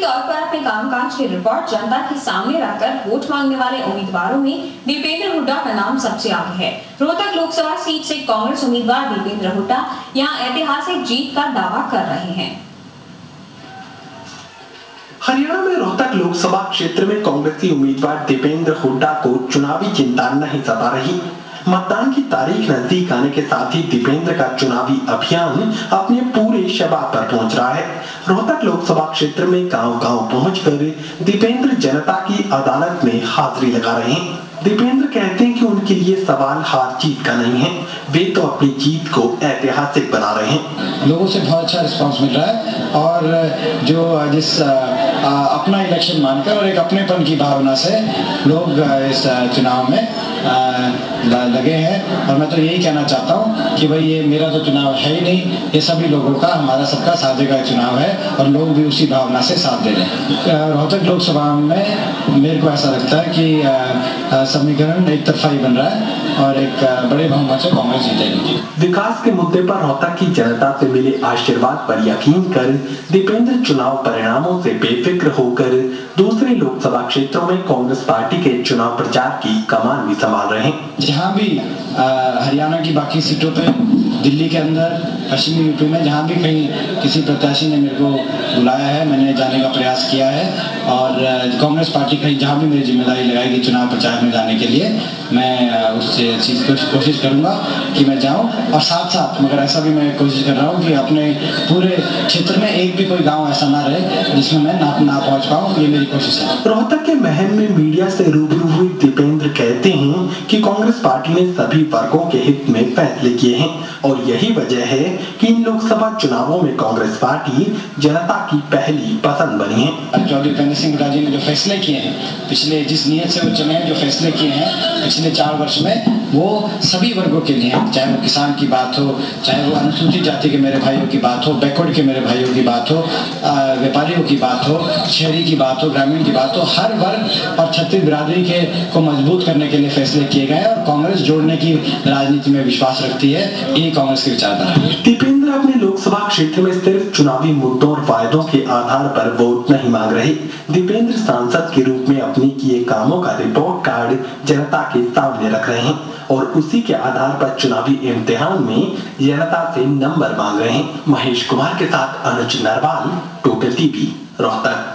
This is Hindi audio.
तौर पर अपने कामकाज की रिपोर्ट जनता के सामने रखकर वोट मांगने वाले उम्मीदवारों में दीपेंद्र हुड्डा का नाम सबसे आगे है। रोहतक लोकसभा सीट से कांग्रेस उम्मीदवार दीपेंद्र हुड्डा यहां ऐतिहासिक जीत का दावा कर रहे हैं। हरियाणा में रोहतक लोकसभा क्षेत्र में कांग्रेसी उम्मीदवार दीपेंद्र हुड्डा को चुनावी चिंता नहीं सता रही। मतदान की तारीख नजदीक आने के साथ ही दीपेंद्र का चुनावी अभियान अपने पूरे शबाब पर पहुंच रहा है। रोहतक लोकसभा क्षेत्र में गांव-गांव पहुंचकर दीपेंद्र जनता की अदालत में हाजिरी लगा रहे हैं। दीपेंद्र कहते हैं कि उनके लिए सवाल हार जीत का नहीं है, वे तो अपनी जीत को ऐतिहासिक बना रहे हैं। लोगों से बहुत अच्छा रिस्पांस मिल रहा है और जो जिस अपना इलेक्शन मानकर और एक अपनेपन की भावना से लोग इस चुनाव में लगे हैं। और मैं तो यही कहना चाहता हूं कि भाई ये मेरा तो चुनाव है ही नहीं, ये सभी लोगों का, हमारा सबका साझे का चुनाव है और लोग भी उसी भावना से साथ दे रहे हैं। रोहतक लोकसभा में मेरे को ऐसा लगता है कि समीकरण एक तरफा ही बन रहा है और एक बड़े बहुमत से कांग्रेस जीतेगी। विकास के मुद्दे पर रोहतक की जनता से मिले आशीर्वाद पर यकीन कर दीपेंद्र चुनाव परिणामों से बेफिक्र होकर दूसरे लोकसभा क्षेत्रों में कांग्रेस पार्टी के चुनाव प्रचार की कमान भी संभाल रहे हैं। जहां भी हरियाणा की बाकी सीटों पे, दिल्ली के अंदर, पश्चिमी यूपी में जहां भी कहीं किसी प्रत्याशी ने मेरे को बुलाया है, मैंने जाने का प्रयास किया है और कांग्रेस पार्टी कहीं जहां भी मेरी जिम्मेदारी लगाएगी चुनाव प्रचार में जाने के लिए, मैं उस चीज को कोशिश करूंगा कि मैं जाऊं। और साथ साथ मगर ऐसा भी मैं कोशिश कर रहा हूं कि अपने पूरे क्षेत्र में एक भी कोई गांव ऐसा ना रहे जिसमें मैं ना पहुंच पाऊं, ये मेरी कोशिश है। रोहतक के महम में मीडिया से रूबरू हुए दीपेंद्र कहते हैं कि कांग्रेस पार्टी ने सभी वर्गों के हित में फैसले किए हैं और यही वजह है कि इन लोकसभा चुनावों में कांग्रेस पार्टी जनता की पहली पसंद बनी है। चौधरी उपेंद्र सिंह हुड्डा जी ने जो फैसले किए हैं, पिछले जिस नीयत से वो चले हैं, जो फैसले किए हैं पिछले 4 वर्ष में, वो सभी वर्गों के लिए हैं। चाहे वो किसान की बात हो, चाहे वो अनुसूचित जाति के मेरे भाइयों की बात हो, बैकवर्ड के मेरे भाइयों की बात हो, व्यापारियों की बात हो, शहरी की बात हो, ग्रामीण की बात हो, हर वर्ग और क्षत्रिय बिरादरी के को मजबूत करने के लिए फैसले किए गए और कांग्रेस जोड़ने की राजनीति में विश्वास रखती है। यही कांग्रेस की विचारधारा है। दीपेंद्र अपने लोकसभा क्षेत्र में सिर्फ चुनावी मुद्दों और वायदों के आधार पर वोट नहीं मांग रहे। दीपेंद्र सांसद के रूप में अपने किए कामों का रिपोर्ट कार्ड जनता के सामने रख रहे हैं और उसी के आधार पर चुनावी इम्तिहान में जनता से नंबर मांग रहे हैं। महेश कुमार के साथ अनुज नरवाल, टोटल टीवी, रोहतक।